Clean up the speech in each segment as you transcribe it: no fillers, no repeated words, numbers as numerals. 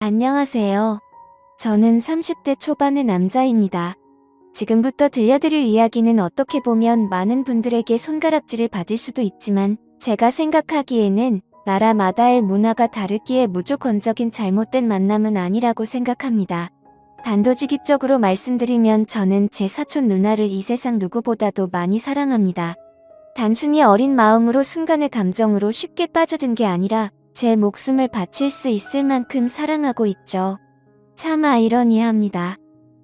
안녕하세요. 저는 30대 초반의 남자입니다. 지금부터 들려드릴 이야기는 어떻게 보면 많은 분들에게 손가락질을 받을 수도 있지만 제가 생각하기에는 나라마다의 문화가 다르기에 무조건적인 잘못된 만남은 아니라고 생각합니다. 단도직입적으로 말씀드리면 저는 제 사촌 누나를 이 세상 누구보다도 많이 사랑합니다. 단순히 어린 마음으로 순간의 감정으로 쉽게 빠져든 게 아니라 제 목숨을 바칠 수 있을 만큼 사랑하고 있죠. 참 아이러니합니다.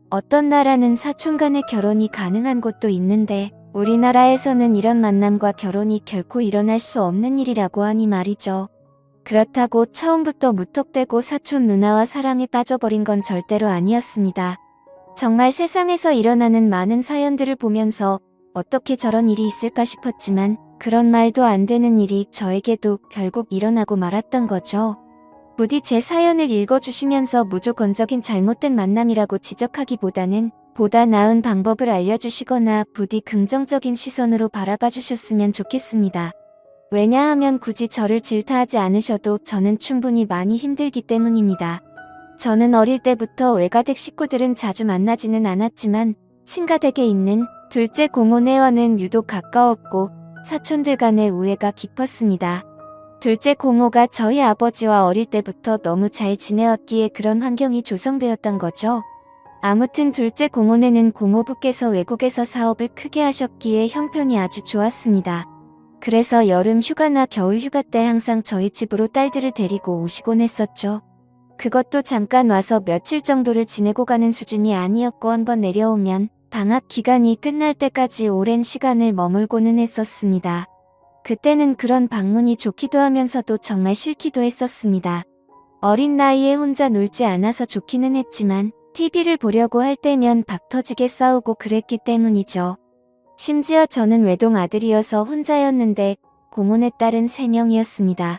어떤 나라는 사촌 간의 결혼이 가능한 곳도 있는데 우리나라에서는 이런 만남과 결혼이 결코 일어날 수 없는 일이라고 하니 말이죠. 그렇다고 처음부터 무턱대고 사촌 누나와 사랑에 빠져버린 건 절대로 아니었습니다. 정말 세상에서 일어나는 많은 사연들을 보면서 어떻게 저런 일이 있을까 싶었지만 그런 말도 안 되는 일이 저에게도 결국 일어나고 말았던 거죠. 부디 제 사연을 읽어주시면서 무조건적인 잘못된 만남이라고 지적하기보다는 보다 나은 방법을 알려주시거나 부디 긍정적인 시선으로 바라봐 주셨으면 좋겠습니다. 왜냐하면 굳이 저를 질타하지 않으셔도 저는 충분히 많이 힘들기 때문입니다. 저는 어릴 때부터 외가댁 식구들은 자주 만나지는 않았지만 친가댁에 있는 둘째 고모네와는 유독 가까웠고 사촌들 간의 우애가 깊었습니다. 둘째 고모가 저희 아버지와 어릴 때부터 너무 잘 지내왔기에 그런 환경이 조성되었던 거죠. 아무튼 둘째 고모네는 고모부께서 외국에서 사업을 크게 하셨기에 형편이 아주 좋았습니다. 그래서 여름 휴가나 겨울 휴가 때 항상 저희 집으로 딸들을 데리고 오시곤 했었죠. 그것도 잠깐 와서 며칠 정도를 지내고 가는 수준이 아니었고 한번 내려오면 방학 기간이 끝날 때까지 오랜 시간을 머물고는 했었습니다. 그때는 그런 방문이 좋기도 하면서도 정말 싫기도 했었습니다. 어린 나이에 혼자 놀지 않아서 좋기는 했지만 TV를 보려고 할 때면 박 터지게 싸우고 그랬기 때문이죠. 심지어 저는 외동 아들이어서 혼자였는데 고모네 딸은 3명이었습니다.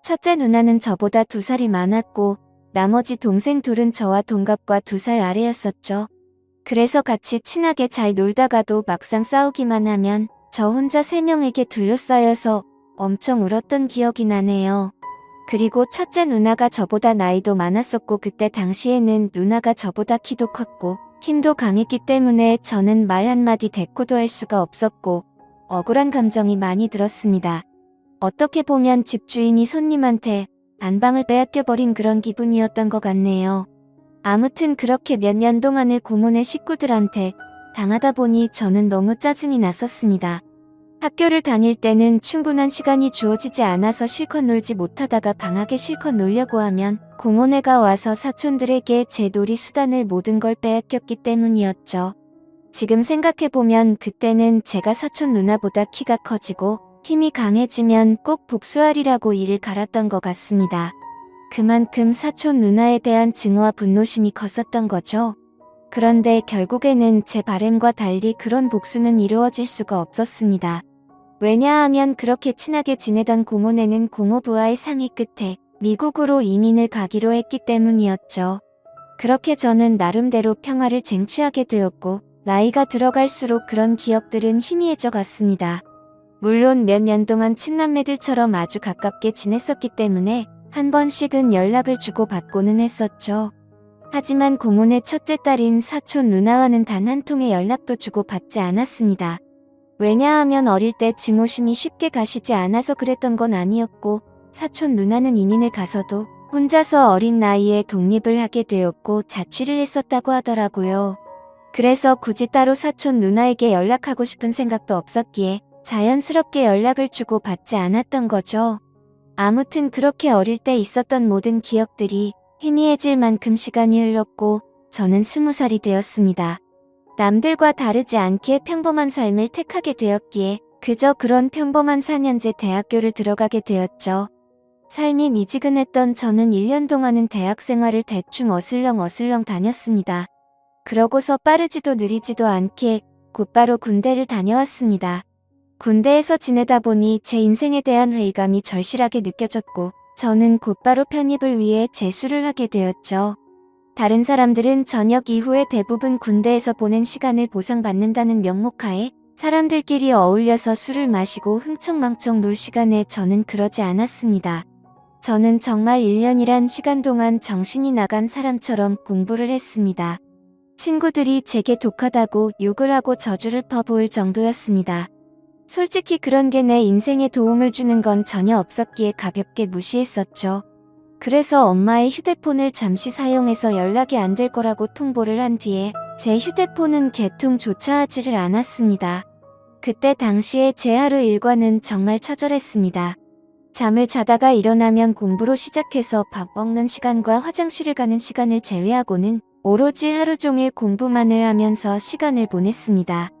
첫째 누나는 저보다 2살이 많았고 나머지 동생 둘은 저와 동갑과 2살 아래였었죠. 그래서 같이 친하게 잘 놀다가도 막상 싸우기만 하면 저 혼자 3명에게 둘러싸여서 엄청 울었던 기억이 나네요. 그리고 첫째 누나가 저보다 나이도 많았었고 그때 당시에는 누나가 저보다 키도 컸고 힘도 강했기 때문에 저는 말 한마디 대꾸도 할 수가 없었고 억울한 감정이 많이 들었습니다. 어떻게 보면 집주인이 손님한테 안방을 빼앗겨버린 그런 기분이었던 것 같네요. 아무튼 그렇게 몇 년 동안을 고모네 식구들한테 당하다 보니 저는 너무 짜증이 났었습니다. 학교를 다닐 때는 충분한 시간이 주어지지 않아서 실컷 놀지 못하다가 방학에 실컷 놀려고 하면 고모네가 와서 사촌들에게 제 놀이 수단을 모든 걸 빼앗겼기 때문이었죠. 지금 생각해보면 그때는 제가 사촌 누나보다 키가 커지고 힘이 강해지면 꼭 복수하리라고 이를 갈았던 것 같습니다. 그만큼 사촌 누나에 대한 증오와 분노심이 컸었던 거죠. 그런데 결국에는 제 바램과 달리 그런 복수는 이루어질 수가 없었습니다. 왜냐하면 그렇게 친하게 지내던 고모네는 고모부와의 상의 끝에 미국으로 이민을 가기로 했기 때문이었죠. 그렇게 저는 나름대로 평화를 쟁취하게 되었고 나이가 들어갈수록 그런 기억들은 희미해져 갔습니다. 물론 몇 년 동안 친남매들처럼 아주 가깝게 지냈었기 때문에 한 번씩은 연락을 주고받고는 했었죠. 하지만 고모네 첫째 딸인 사촌 누나와는 단 한 통의 연락도 주고받지 않았습니다. 왜냐하면 어릴 때 증오심이 쉽게 가시지 않아서 그랬던 건 아니었고 사촌 누나는 이민을 가서도 혼자서 어린 나이에 독립을 하게 되었고 자취를 했었다고 하더라고요. 그래서 굳이 따로 사촌 누나에게 연락하고 싶은 생각도 없었기에 자연스럽게 연락을 주고받지 않았던 거죠. 아무튼 그렇게 어릴 때 있었던 모든 기억들이 희미해질 만큼 시간이 흘렀고 저는 20살이 되었습니다. 남들과 다르지 않게 평범한 삶을 택하게 되었기에 그저 그런 평범한 4년제 대학교를 들어가게 되었죠. 삶이 미지근했던 저는 1년 동안은 대학 생활을 대충 어슬렁 다녔습니다. 그러고서 빠르지도 느리지도 않게 곧바로 군대를 다녀왔습니다. 군대에서 지내다 보니 제 인생에 대한 회의감이 절실하게 느껴졌고 저는 곧바로 편입을 위해 재수를 하게 되었죠. 다른 사람들은 전역 이후에 대부분 군대에서 보낸 시간을 보상받는다는 명목하에 사람들끼리 어울려서 술을 마시고 흥청망청 놀 시간에 저는 그러지 않았습니다. 저는 정말 1년이란 시간 동안 정신이 나간 사람처럼 공부를 했습니다. 친구들이 제게 독하다고 욕을 하고 저주를 퍼부을 정도였습니다. 솔직히 그런 게 내 인생에 도움을 주는 건 전혀 없었기에 가볍게 무시했었죠. 그래서 엄마의 휴대폰을 잠시 사용해서 연락이 안 될 거라고 통보를 한 뒤에 제 휴대폰은 개통조차 하지를 않았습니다. 그때 당시에 제 하루 일과는 정말 처절했습니다. 잠을 자다가 일어나면 공부로 시작해서 밥 먹는 시간과 화장실을 가는 시간을 제외하고는 오로지 하루 종일 공부만을 하면서 시간을 보냈습니다.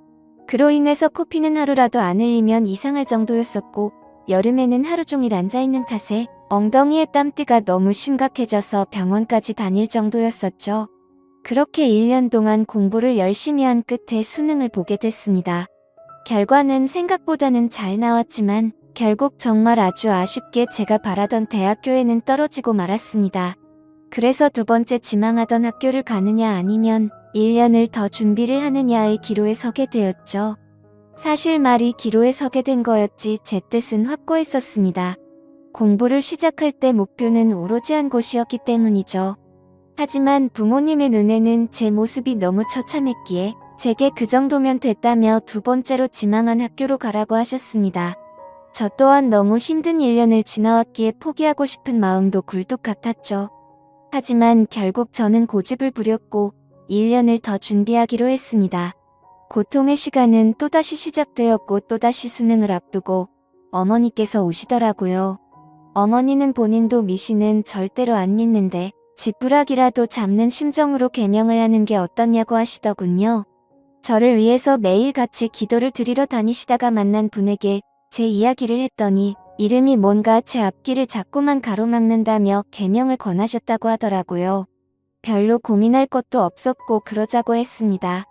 그로 인해서 코피는 하루라도 안 흘리면 이상할 정도였었고, 여름에는 하루 종일 앉아있는 탓에 엉덩이에 땀띠가 너무 심각해져서 병원까지 다닐 정도였었죠. 그렇게 1년 동안 공부를 열심히 한 끝에 수능을 보게 됐습니다. 결과는 생각보다는 잘 나왔지만 결국 정말 아주 아쉽게 제가 바라던 대학교에는 떨어지고 말았습니다. 그래서 두 번째 지망하던 학교를 가느냐 아니면 1년을 더 준비를 하느냐의 기로에 서게 되었죠. 사실 말이 기로에 서게 된 거였지 제 뜻은 확고했었습니다. 공부를 시작할 때 목표는 오로지 한 곳이었기 때문이죠. 하지만 부모님의 눈에는 제 모습이 너무 처참했기에 제게 그 정도면 됐다며 두 번째로 지망한 학교로 가라고 하셨습니다. 저 또한 너무 힘든 1년을 지나왔기에 포기하고 싶은 마음도 굴뚝 같았죠. 하지만 결국 저는 고집을 부렸고 1년을 더 준비하기로 했습니다. 고통의 시간은 또다시 시작되었고 또다시 수능을 앞두고 어머니께서 오시더라고요. 어머니는 본인도 미신은 절대로 안 믿는데 지푸라기라도 잡는 심정으로 계명을 하는 게 어떻냐고 하시더군요. 저를 위해서 매일 같이 기도를 드리러 다니시다가 만난 분에게 제 이야기를 했더니 이름이 뭔가 제 앞길을 자꾸만 가로막는다며 계명을 권하셨다고 하더라고요. 별로 고민할 것도 없었고 그러자고 했습니다.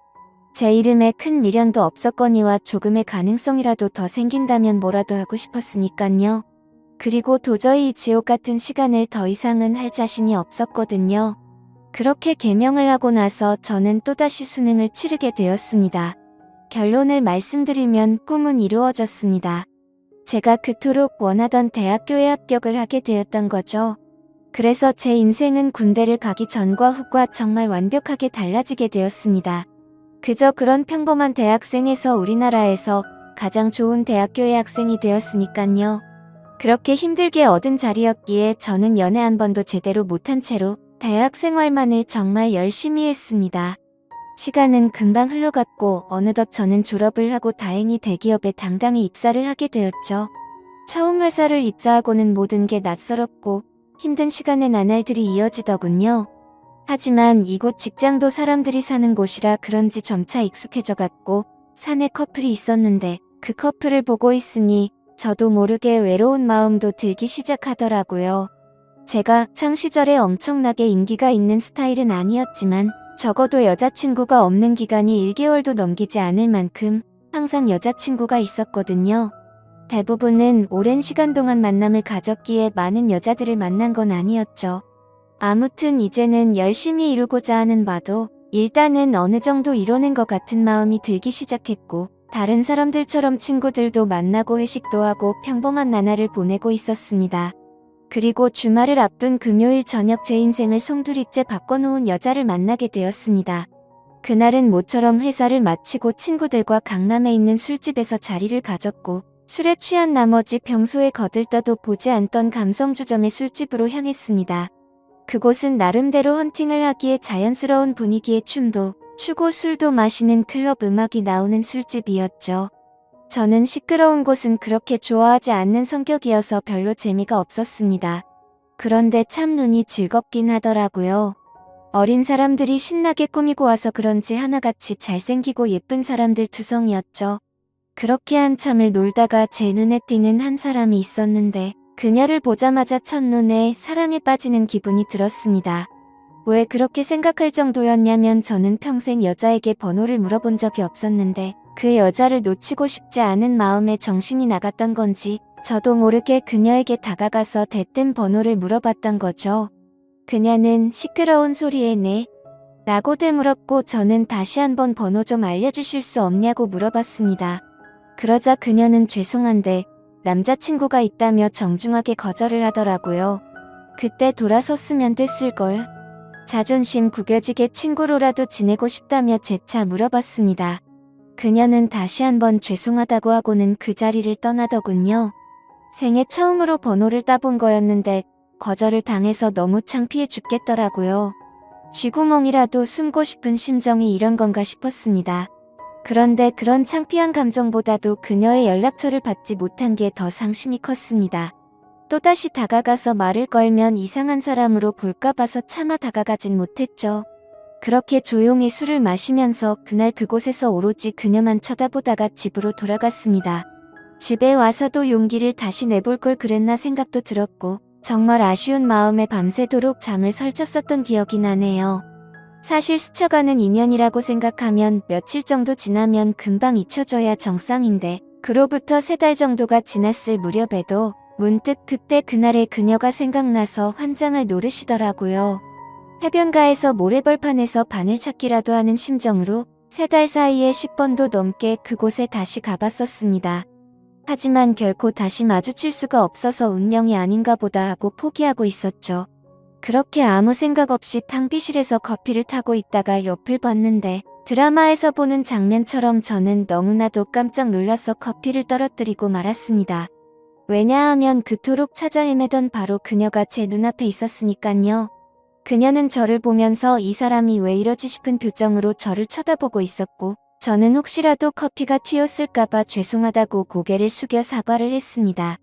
제 이름에 큰 미련도 없었거니와 조금의 가능성이라도 더 생긴다면 뭐라도 하고 싶었으니깐요. 그리고 도저히 이 지옥 같은 시간을 더 이상은 할 자신이 없었거든요. 그렇게 계명을 하고 나서 저는 또다시 수능을 치르게 되었습니다. 결론을 말씀드리면 꿈은 이루어졌습니다. 제가 그토록 원하던 대학교에 합격을 하게 되었던 거죠. 그래서 제 인생은 군대를 가기 전과 후과 정말 완벽하게 달라지게 되었습니다. 그저 그런 평범한 대학생에서 우리나라에서 가장 좋은 대학교의 학생이 되었으니깐요. 그렇게 힘들게 얻은 자리였기에 저는 연애 한 번도 제대로 못한 채로 대학 생활만을 정말 열심히 했습니다. 시간은 금방 흘러갔고 어느덧 저는 졸업을 하고 다행히 대기업에 당당히 입사를 하게 되었죠. 처음 회사를 입사하고는 모든 게 낯설었고 힘든 시간의 나날들이 이어지더군요. 하지만 이곳 직장도 사람들이 사는 곳이라 그런지 점차 익숙해져 갔고 사내 커플이 있었는데 그 커플을 보고 있으니 저도 모르게 외로운 마음도 들기 시작하더라고요. 제가 학창 시절에 엄청나게 인기가 있는 스타일은 아니었지만 적어도 여자친구가 없는 기간이 1개월도 넘기지 않을 만큼 항상 여자친구가 있었거든요. 대부분은 오랜 시간 동안 만남을 가졌기에 많은 여자들을 만난 건 아니었죠. 아무튼 이제는 열심히 이루고자 하는 바도 일단은 어느 정도 이뤄낸 것 같은 마음이 들기 시작했고 다른 사람들처럼 친구들도 만나고 회식도 하고 평범한 나날을 보내고 있었습니다. 그리고 주말을 앞둔 금요일 저녁 제 인생을 송두리째 바꿔놓은 여자를 만나게 되었습니다. 그날은 모처럼 회사를 마치고 친구들과 강남에 있는 술집에서 자리를 가졌고 술에 취한 나머지 평소에 거들떠도 보지 않던 감성주점의 술집으로 향했습니다. 그곳은 나름대로 헌팅을 하기에 자연스러운 분위기의 춤도 추고 술도 마시는 클럽 음악이 나오는 술집이었죠. 저는 시끄러운 곳은 그렇게 좋아하지 않는 성격이어서 별로 재미가 없었습니다. 그런데 참 눈이 즐겁긴 하더라고요. 어린 사람들이 신나게 꾸미고 와서 그런지 하나같이 잘생기고 예쁜 사람들 투성이었죠. 그렇게 한참을 놀다가 제 눈에 띄는 한 사람이 있었는데 그녀를 보자마자 첫눈에 사랑에 빠지는 기분이 들었습니다. 왜 그렇게 생각할 정도였냐면 저는 평생 여자에게 번호를 물어본 적이 없었는데 그 여자를 놓치고 싶지 않은 마음에 정신이 나갔던 건지 저도 모르게 그녀에게 다가가서 대뜸 번호를 물어봤던 거죠. 그녀는 시끄러운 소리에 네 라고 되물었고 저는 다시 한번 번호 좀 알려주실 수 없냐고 물어봤습니다. 그러자 그녀는 죄송한데 남자친구가 있다며 정중하게 거절을 하더라고요. 그때 돌아섰으면 됐을걸. 자존심 구겨지게 친구로라도 지내고 싶다며 재차 물어봤습니다. 그녀는 다시 한번 죄송하다고 하고는 그 자리를 떠나더군요. 생애 처음으로 번호를 따본 거였는데 거절을 당해서 너무 창피해 죽겠더라고요. 쥐구멍이라도 숨고 싶은 심정이 이런 건가 싶었습니다. 그런데 그런 창피한 감정보다도 그녀의 연락처를 받지 못한 게 더 상심이 컸습니다. 또다시 다가가서 말을 걸면 이상한 사람으로 볼까 봐서 차마 다가가진 못했죠. 그렇게 조용히 술을 마시면서 그날 그곳에서 오로지 그녀만 쳐다보다가 집으로 돌아갔습니다. 집에 와서도 용기를 다시 내볼 걸 그랬나 생각도 들었고 정말 아쉬운 마음에 밤새도록 잠을 설쳤었던 기억이 나네요. 사실 스쳐가는 인연이라고 생각하면 며칠 정도 지나면 금방 잊혀져야 정상인데 그로부터 3달 정도가 지났을 무렵에도 문득 그때 그날의 그녀가 생각나서 환장을 노르시더라고요. 해변가에서 모래벌판에서 바늘 찾기라도 하는 심정으로 3달 사이에 10번도 넘게 그곳에 다시 가봤었습니다. 하지만 결코 다시 마주칠 수가 없어서 운명이 아닌가 보다 하고 포기하고 있었죠. 그렇게 아무 생각 없이 탕비실에서 커피를 타고 있다가 옆을 봤는데 드라마에서 보는 장면처럼 저는 너무나도 깜짝 놀라서 커피를 떨어뜨리고 말았습니다. 왜냐하면 그토록 찾아 헤매던 바로 그녀가 제 눈앞에 있었으니깐요. 그녀는 저를 보면서 이 사람이 왜 이러지 싶은 표정으로 저를 쳐다보고 있었고 저는 혹시라도 커피가 튀었을까봐 죄송하다고 고개를 숙여 사과를 했습니다.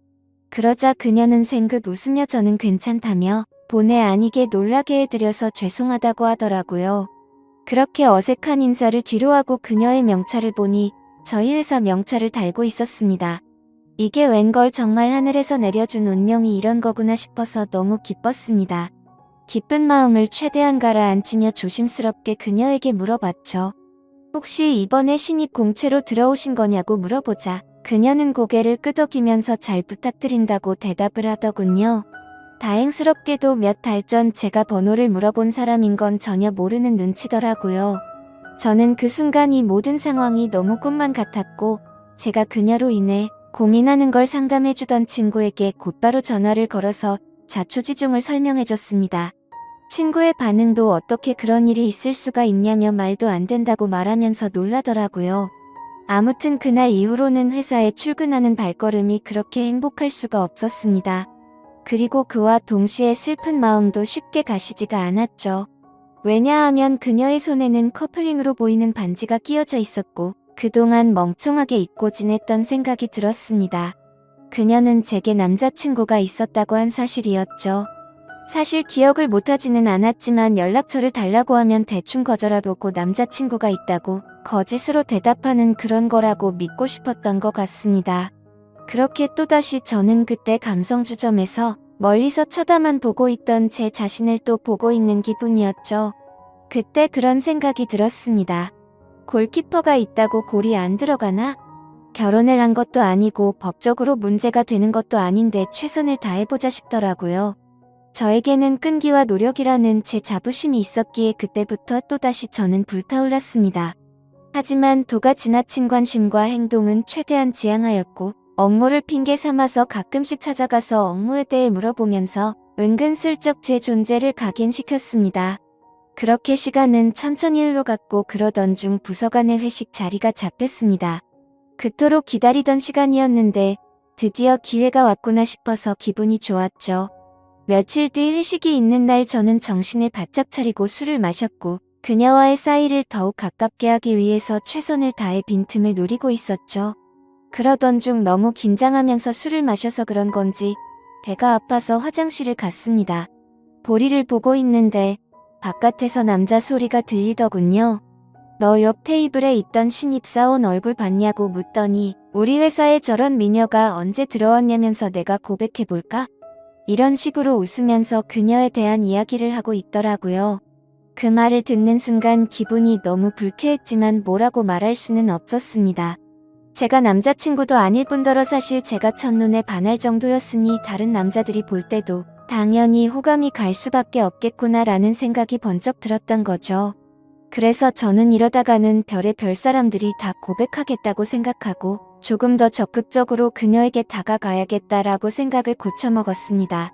그러자 그녀는 생긋 웃으며 저는 괜찮다며 본의 아니게 놀라게 해드려서 죄송하다고 하더라고요. 그렇게 어색한 인사를 뒤로하고 그녀의 명찰을 보니 저희 회사 명찰을 달고 있었습니다. 이게 웬걸 정말 하늘에서 내려준 운명이 이런 거구나 싶어서 너무 기뻤습니다. 기쁜 마음을 최대한 가라앉히며 조심스럽게 그녀에게 물어봤죠. 혹시 이번에 신입 공채로 들어오신 거냐고 물어보자 그녀는 고개를 끄덕이면서 잘 부탁드린다고 대답을 하더군요. 다행스럽게도 몇 달 전 제가 번호를 물어본 사람인 건 전혀 모르는 눈치더라고요. 저는 그 순간 이 모든 상황이 너무 꿈만 같았고 제가 그녀로 인해 고민하는 걸 상담해주던 친구에게 곧바로 전화를 걸어서 자초지종을 설명해줬습니다. 친구의 반응도 어떻게 그런 일이 있을 수가 있냐며 말도 안 된다고 말하면서 놀라더라고요. 아무튼 그날 이후로는 회사에 출근하는 발걸음이 그렇게 행복할 수가 없었습니다. 그리고 그와 동시에 슬픈 마음도 쉽게 가시지가 않았죠. 왜냐하면 그녀의 손에는 커플링으로 보이는 반지가 끼어져 있었고 그동안 멍청하게 잊고 지냈던 생각이 들었습니다. 그녀는 제게 남자친구가 있었다고 한 사실이었죠. 사실 기억을 못하지는 않았지만 연락처를 달라고 하면 대충 거절하고 남자친구가 있다고 거짓으로 대답하는 그런 거라고 믿고 싶었던 것 같습니다. 그렇게 또다시 저는 그때 감성주점에서 멀리서 쳐다만 보고 있던 제 자신을 또 보고 있는 기분이었죠. 그때 그런 생각이 들었습니다. 골키퍼가 있다고 골이 안 들어가나? 결혼을 한 것도 아니고 법적으로 문제가 되는 것도 아닌데 최선을 다해보자 싶더라고요. 저에게는 끈기와 노력이라는 제 자부심이 있었기에 그때부터 또다시 저는 불타올랐습니다. 하지만 도가 지나친 관심과 행동은 최대한 지양하였고 업무를 핑계 삼아서 가끔씩 찾아가서 업무에 대해 물어보면서 은근슬쩍 제 존재를 각인시켰습니다. 그렇게 시간은 천천히 흘러갔고 그러던 중 부서 간의 회식 자리가 잡혔습니다. 그토록 기다리던 시간이었는데 드디어 기회가 왔구나 싶어서 기분이 좋았죠. 며칠 뒤 회식이 있는 날 저는 정신을 바짝 차리고 술을 마셨고 그녀와의 사이를 더욱 가깝게 하기 위해서 최선을 다해 빈틈을 노리고 있었죠. 그러던 중 너무 긴장하면서 술을 마셔서 그런 건지 배가 아파서 화장실을 갔습니다. 보리를 보고 있는데 바깥에서 남자 소리가 들리더군요. 너 옆 테이블에 있던 신입사원 얼굴 봤냐고 묻더니 우리 회사에 저런 미녀가 언제 들어왔냐면서 내가 고백해볼까? 이런 식으로 웃으면서 그녀에 대한 이야기를 하고 있더라고요. 그 말을 듣는 순간 기분이 너무 불쾌했지만 뭐라고 말할 수는 없었습니다. 제가 남자친구도 아닐 뿐더러 사실 제가 첫눈에 반할 정도였으니 다른 남자들이 볼 때도 당연히 호감이 갈 수밖에 없겠구나라는 생각이 번쩍 들었던 거죠. 그래서 저는 이러다가는 별의별 사람들이 다 고백하겠다고 생각하고 조금 더 적극적으로 그녀에게 다가가야겠다라고 생각을 고쳐먹었습니다.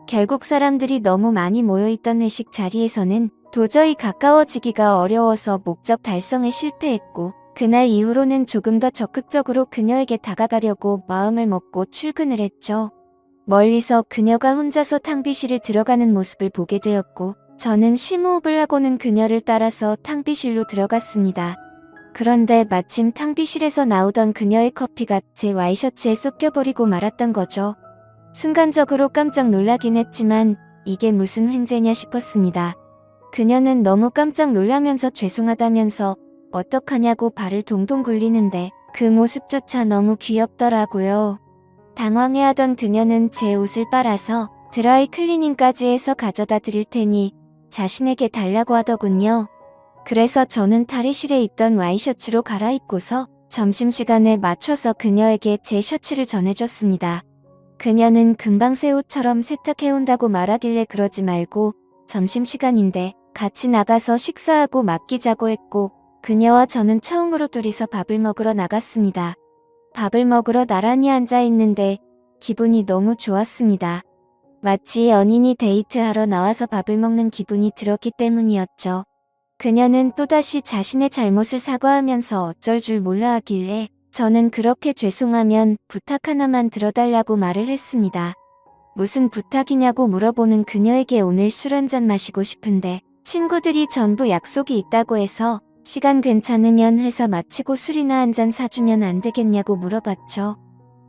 결국 사람들이 너무 많이 모여있던 회식 자리에서는 도저히 가까워지기가 어려워서 목적 달성에 실패했고, 그날 이후로는 조금 더 적극적으로 그녀에게 다가가려고 마음을 먹고 출근을 했죠. 멀리서 그녀가 혼자서 탕비실을 들어가는 모습을 보게 되었고, 저는 심호흡을 하고는 그녀를 따라서 탕비실로 들어갔습니다. 그런데 마침 탕비실에서 나오던 그녀의 커피가 제 와이셔츠에 쏟겨버리고 말았던 거죠. 순간적으로 깜짝 놀라긴 했지만 이게 무슨 횡재냐 싶었습니다. 그녀는 너무 깜짝 놀라면서 죄송하다면서 어떡하냐고 발을 동동 굴리는데 그 모습조차 너무 귀엽더라고요. 당황해하던 그녀는 제 옷을 빨아서 드라이 클리닝까지 해서 가져다 드릴 테니 자신에게 달라고 하더군요. 그래서 저는 탈의실에 있던 와이셔츠로 갈아입고서 점심시간에 맞춰서 그녀에게 제 셔츠를 전해줬습니다. 그녀는 금방 새 옷처럼 세탁해온다고 말하길래 그러지 말고 점심시간인데 같이 나가서 식사하고 맡기자고 했고, 그녀와 저는 처음으로 둘이서 밥을 먹으러 나갔습니다. 밥을 먹으러 나란히 앉아있는데 기분이 너무 좋았습니다. 마치 연인이 데이트하러 나와서 밥을 먹는 기분이 들었기 때문이었죠. 그녀는 또다시 자신의 잘못을 사과하면서 어쩔 줄 몰라 하길래 저는 그렇게 죄송하면 부탁 하나만 들어달라고 말을 했습니다. 무슨 부탁이냐고 물어보는 그녀에게 오늘 술 한잔 마시고 싶은데 친구들이 전부 약속이 있다고 해서 시간 괜찮으면 회사 마치고 술이나 한잔 사주면 안 되겠냐고 물어봤죠.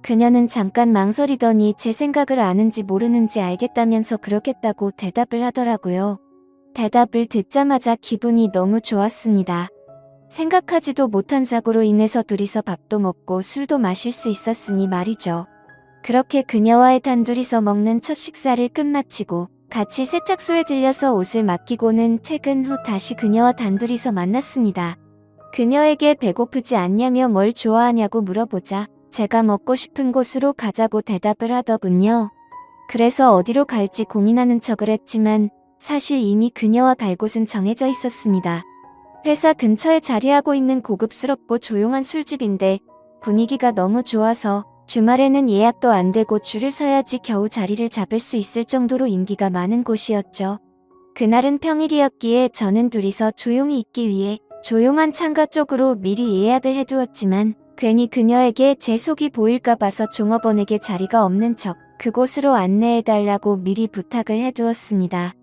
그녀는 잠깐 망설이더니 제 생각을 아는지 모르는지 알겠다면서 그러겠다고 대답을 하더라고요. 대답을 듣자마자 기분이 너무 좋았습니다. 생각하지도 못한 사고로 인해서 둘이서 밥도 먹고 술도 마실 수 있었으니 말이죠. 그렇게 그녀와의 단둘이서 먹는 첫 식사를 끝마치고 같이 세탁소에 들려서 옷을 맡기고는 퇴근 후 다시 그녀와 단둘이서 만났습니다. 그녀에게 배고프지 않냐며 뭘 좋아하냐고 물어보자 제가 먹고 싶은 곳으로 가자고 대답을 하더군요. 그래서 어디로 갈지 고민하는 척을 했지만 사실 이미 그녀와 갈 곳은 정해져 있었습니다. 회사 근처에 자리하고 있는 고급스럽고 조용한 술집인데 분위기가 너무 좋아서 주말에는 예약도 안 되고 줄을 서야지 겨우 자리를 잡을 수 있을 정도로 인기가 많은 곳이었죠. 그날은 평일이었기에 저는 둘이서 조용히 있기 위해 조용한 창가 쪽으로 미리 예약을 해두었지만 괜히 그녀에게 제 속이 보일까 봐서 종업원에게 자리가 없는 척 그곳으로 안내해달라고 미리 부탁을 해두었습니다.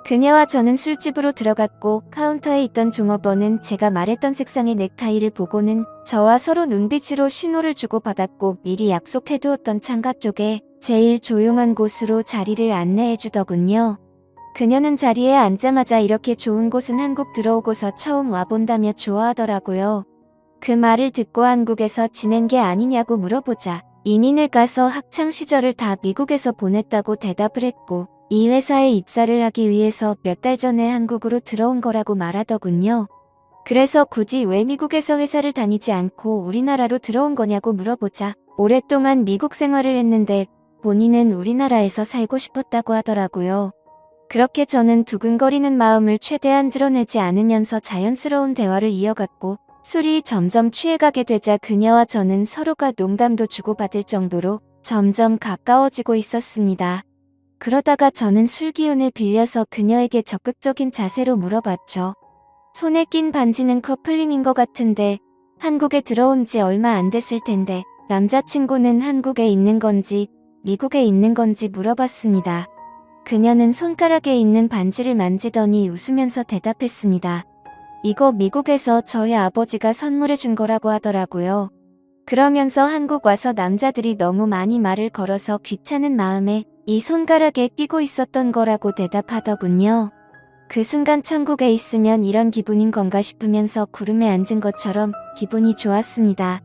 그녀와 저는 술집으로 들어갔고 카운터에 있던 종업원은 제가 말했던 색상의 넥타이를 보고는 저와 서로 눈빛으로 신호를 주고받았고 미리 약속해두었던 창가 쪽에 제일 조용한 곳으로 자리를 안내해주더군요. 그녀는 자리에 앉자마자 이렇게 좋은 곳은 한국 들어오고서 처음 와본다며 좋아하더라고요. 그 말을 듣고 한국에서 지낸 게 아니냐고 물어보자 이민을 가서 학창시절을 다 미국에서 보냈다고 대답을 했고 이 회사에 입사를 하기 위해서 몇 달 전에 한국으로 들어온 거라고 말하더군요. 그래서 굳이 왜 미국에서 회사를 다니지 않고 우리나라로 들어온 거냐고 물어보자 오랫동안 미국 생활을 했는데 본인은 우리나라에서 살고 싶었다고 하더라고요. 그렇게 저는 두근거리는 마음을 최대한 드러내지 않으면서 자연스러운 대화를 이어갔고 술이 점점 취해가게 되자 그녀와 저는 서로가 농담도 주고받을 정도로 점점 가까워지고 있었습니다. 그러다가 저는 술 기운을 빌려서 그녀에게 적극적인 자세로 물어봤죠. 손에 낀 반지는 커플링인 것 같은데 한국에 들어온 지 얼마 안 됐을 텐데 남자친구는 한국에 있는 건지 미국에 있는 건지 물어봤습니다. 그녀는 손가락에 있는 반지를 만지더니 웃으면서 대답했습니다. 이거 미국에서 저희 아버지가 선물해 준 거라고 하더라고요. 그러면서 한국 와서 남자들이 너무 많이 말을 걸어서 귀찮은 마음에 이 손가락에 끼고 있었던 거라고 대답하더군요. 그 순간 천국에 있으면 이런 기분인 건가 싶으면서 구름에 앉은 것처럼 기분이 좋았습니다.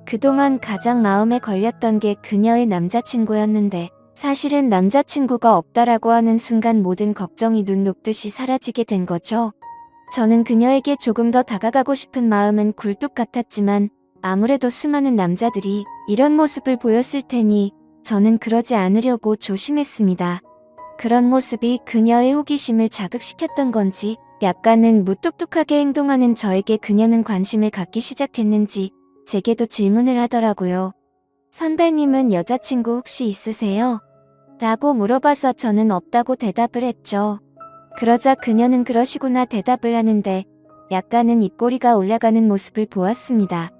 그동안 가장 마음에 걸렸던 게 그녀의 남자친구였는데 사실은 남자친구가 없다라고 하는 순간 모든 걱정이 눈 녹듯이 사라지게 된 거죠. 저는 그녀에게 조금 더 다가가고 싶은 마음은 굴뚝 같았지만 아무래도 수많은 남자들이 이런 모습을 보였을 테니 저는 그러지 않으려고 조심했습니다. 그런 모습이 그녀의 호기심을 자극시켰던 건지 약간은 무뚝뚝하게 행동하는 저에게 그녀는 관심을 갖기 시작했는지 제게도 질문을 하더라고요. 선배님은 여자친구 혹시 있으세요? 라고 물어봐서 저는 없다고 대답을 했죠. 그러자 그녀는 그러시구나 대답을 하는데 약간은 입꼬리가 올라가는 모습을 보았습니다.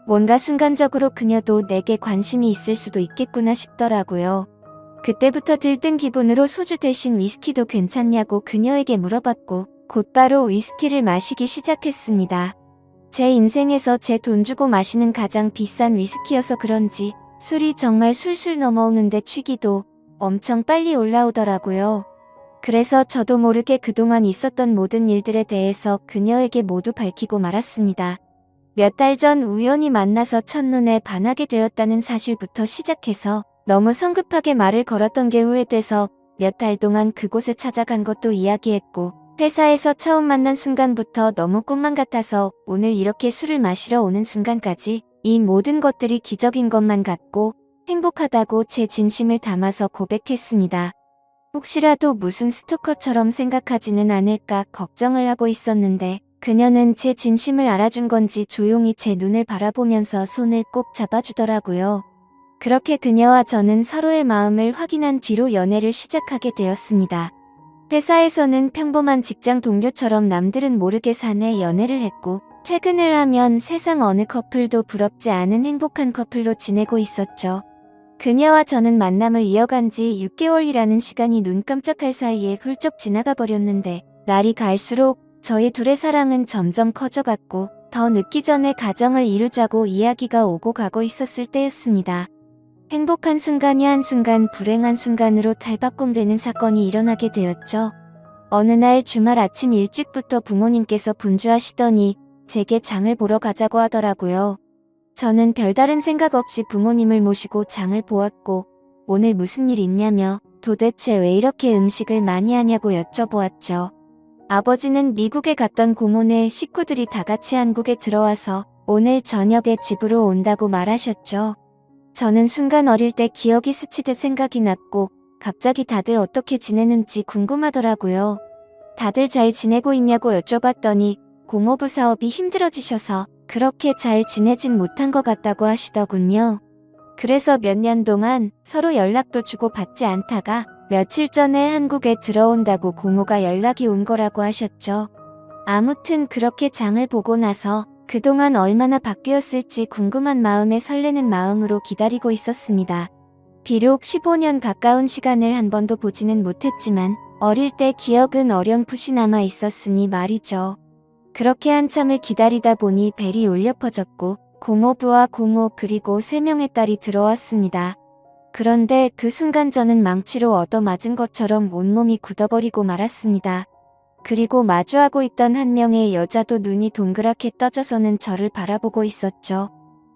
뭔가 순간적으로 그녀도 내게 관심이 있을 수도 있겠구나 싶더라고요. 그때부터 들뜬 기분으로 소주 대신 위스키도 괜찮냐고 그녀에게 물어봤고 곧바로 위스키를 마시기 시작했습니다. 제 인생에서 제 돈 주고 마시는 가장 비싼 위스키여서 그런지 술이 정말 술술 넘어오는데 취기도 엄청 빨리 올라오더라고요. 그래서 저도 모르게 그동안 있었던 모든 일들에 대해서 그녀에게 모두 밝히고 말았습니다. 몇 달 전 우연히 만나서 첫눈에 반하게 되었다는 사실부터 시작해서 너무 성급하게 말을 걸었던 게 후회돼서 몇 달 동안 그곳에 찾아간 것도 이야기했고 회사에서 처음 만난 순간부터 너무 꿈만 같아서 오늘 이렇게 술을 마시러 오는 순간까지 이 모든 것들이 기적인 것만 같고 행복하다고 제 진심을 담아서 고백했습니다. 혹시라도 무슨 스토커처럼 생각하지는 않을까 걱정을 하고 있었는데 그녀는 제 진심을 알아준 건지 조용히 제 눈을 바라보면서 손을 꼭 잡아주더라고요. 그렇게 그녀와 저는 서로의 마음을 확인한 뒤로 연애를 시작하게 되었습니다. 회사에서는 평범한 직장 동료처럼 남들은 모르게 사내 연애를 했고 퇴근을 하면 세상 어느 커플도 부럽지 않은 행복한 커플로 지내고 있었죠. 그녀와 저는 만남을 이어간 지 6개월이라는 시간이 눈 깜짝할 사이에 훌쩍 지나가 버렸는데 날이 갈수록 저희 둘의 사랑은 점점 커져갔고 더 늦기 전에 가정을 이루자고 이야기가 오고 가고 있었을 때였습니다. 행복한 순간이 한순간 불행한 순간으로 탈바꿈되는 사건이 일어나게 되었죠. 어느 날 주말 아침 일찍부터 부모님께서 분주하시더니 제게 장을 보러 가자고 하더라고요. 저는 별다른 생각 없이 부모님을 모시고 장을 보았고 오늘 무슨 일 있냐며 도대체 왜 이렇게 음식을 많이 하냐고 여쭤보았죠. 아버지는 미국에 갔던 고모네 식구들이 다 같이 한국에 들어와서 오늘 저녁에 집으로 온다고 말하셨죠. 저는 순간 어릴 때 기억이 스치듯 생각이 났고 갑자기 다들 어떻게 지내는지 궁금하더라고요. 다들 잘 지내고 있냐고 여쭤봤더니 고모부 사업이 힘들어지셔서 그렇게 잘 지내진 못한 것 같다고 하시더군요. 그래서 몇 년 동안 서로 연락도 주고 받지 않다가 며칠 전에 한국에 들어온다고 고모가 연락이 온 거라고 하셨죠. 아무튼 그렇게 장을 보고 나서 그동안 얼마나 바뀌었을지 궁금한 마음에 설레는 마음으로 기다리고 있었습니다. 비록 15년 가까운 시간을 한 번도 보지는 못했지만 어릴 때 기억은 어렴풋이 남아 있었으니 말이죠. 그렇게 한참을 기다리다 보니 벨이 울려 퍼졌고 고모부와 고모 그리고 3명의 딸이 들어왔습니다. 그런데 그 순간 저는 망치로 얻어맞은 것처럼 온몸이 굳어버리고 말았습니다. 그리고 마주하고 있던 한 명의 여자도 눈이 동그랗게 떠져서는 저를 바라보고 있었죠.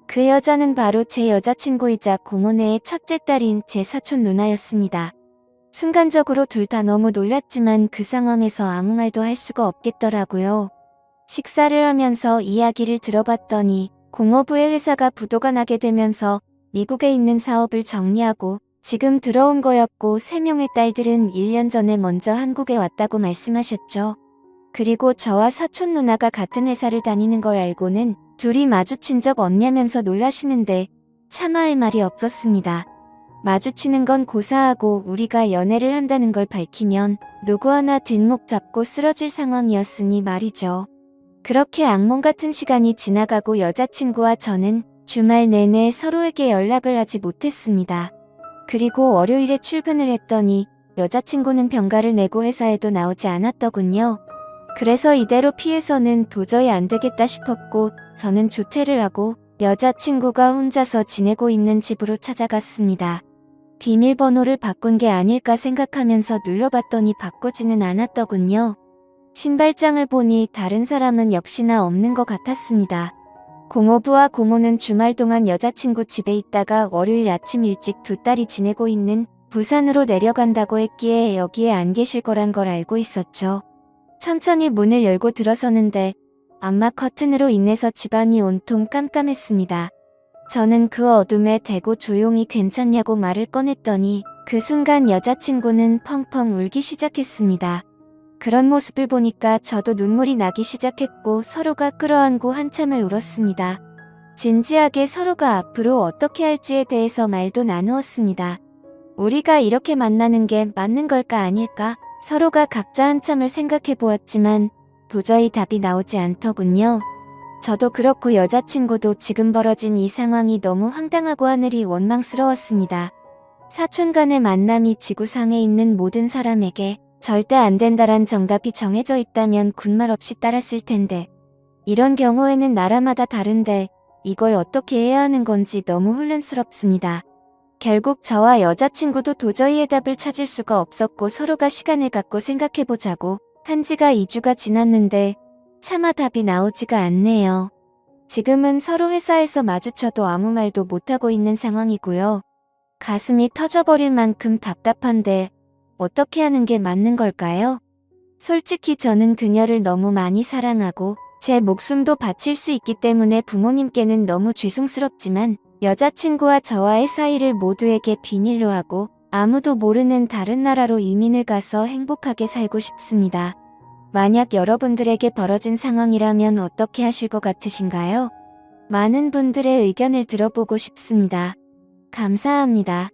그 여자는 바로 제 여자친구이자 고모네의 첫째 딸인 제 사촌 누나였습니다. 순간적으로 둘 다 너무 놀랐지만 그 상황에서 아무 말도 할 수가 없겠더라고요. 식사를 하면서 이야기를 들어봤더니 고모부의 회사가 부도가 나게 되면서 미국에 있는 사업을 정리하고 지금 들어온 거였고 3명의 딸들은 1년 전에 먼저 한국에 왔다고 말씀하셨죠. 그리고 저와 사촌 누나가 같은 회사를 다니는 걸 알고는 둘이 마주친 적 없냐면서 놀라시는데 차마 할 말이 없었습니다. 마주치는 건 고사하고 우리가 연애를 한다는 걸 밝히면 누구 하나 뒷목 잡고 쓰러질 상황이었으니 말이죠. 그렇게 악몽 같은 시간이 지나가고 여자친구와 저는 주말 내내 서로에게 연락을 하지 못했습니다. 그리고 월요일에 출근을 했더니 여자친구는 병가를 내고 회사에도 나오지 않았더군요. 그래서 이대로 피해서는 도저히 안 되겠다 싶었고 저는 조퇴를 하고 여자친구가 혼자서 지내고 있는 집으로 찾아갔습니다. 비밀번호를 바꾼 게 아닐까 생각하면서 눌러봤더니 바꾸지는 않았더군요. 신발장을 보니 다른 사람은 역시나 없는 것 같았습니다. 고모부와 고모는 주말 동안 여자친구 집에 있다가 월요일 아침 일찍 두 딸이 지내고 있는 부산으로 내려간다고 했기에 여기에 안 계실 거란 걸 알고 있었죠. 천천히 문을 열고 들어서는데 암막 커튼으로 인해서 집안이 온통 깜깜했습니다. 저는 그 어둠에 대고 조용히 괜찮냐고 말을 꺼냈더니 그 순간 여자친구는 펑펑 울기 시작했습니다. 그런 모습을 보니까 저도 눈물이 나기 시작했고 서로가 끌어안고 한참을 울었습니다. 진지하게 서로가 앞으로 어떻게 할지에 대해서 말도 나누었습니다. 우리가 이렇게 만나는 게 맞는 걸까 아닐까? 서로가 각자 한참을 생각해 보았지만 도저히 답이 나오지 않더군요. 저도 그렇고 여자친구도 지금 벌어진 이 상황이 너무 황당하고 하늘이 원망스러웠습니다. 사촌 간의 만남이 지구상에 있는 모든 사람에게 절대 안 된다란 정답이 정해져 있다면 군말 없이 따랐을 텐데, 이런 경우에는 나라마다 다른데 이걸 어떻게 해야 하는 건지 너무 혼란스럽습니다. 결국 저와 여자친구도 도저히 해답을 찾을 수가 없었고 서로가 시간을 갖고 생각해보자고 한 지가 2주가 지났는데 차마 답이 나오지가 않네요. 지금은 서로 회사에서 마주쳐도 아무 말도 못하고 있는 상황이고요. 가슴이 터져버릴 만큼 답답한데 어떻게 하는 게 맞는 걸까요? 솔직히 저는 그녀를 너무 많이 사랑하고 제 목숨도 바칠 수 있기 때문에 부모님께는 너무 죄송스럽지만 여자친구와 저와의 사이를 모두에게 비밀로 하고 아무도 모르는 다른 나라로 이민을 가서 행복하게 살고 싶습니다. 만약 여러분들에게 벌어진 상황이라면 어떻게 하실 것 같으신가요? 많은 분들의 의견을 들어보고 싶습니다. 감사합니다.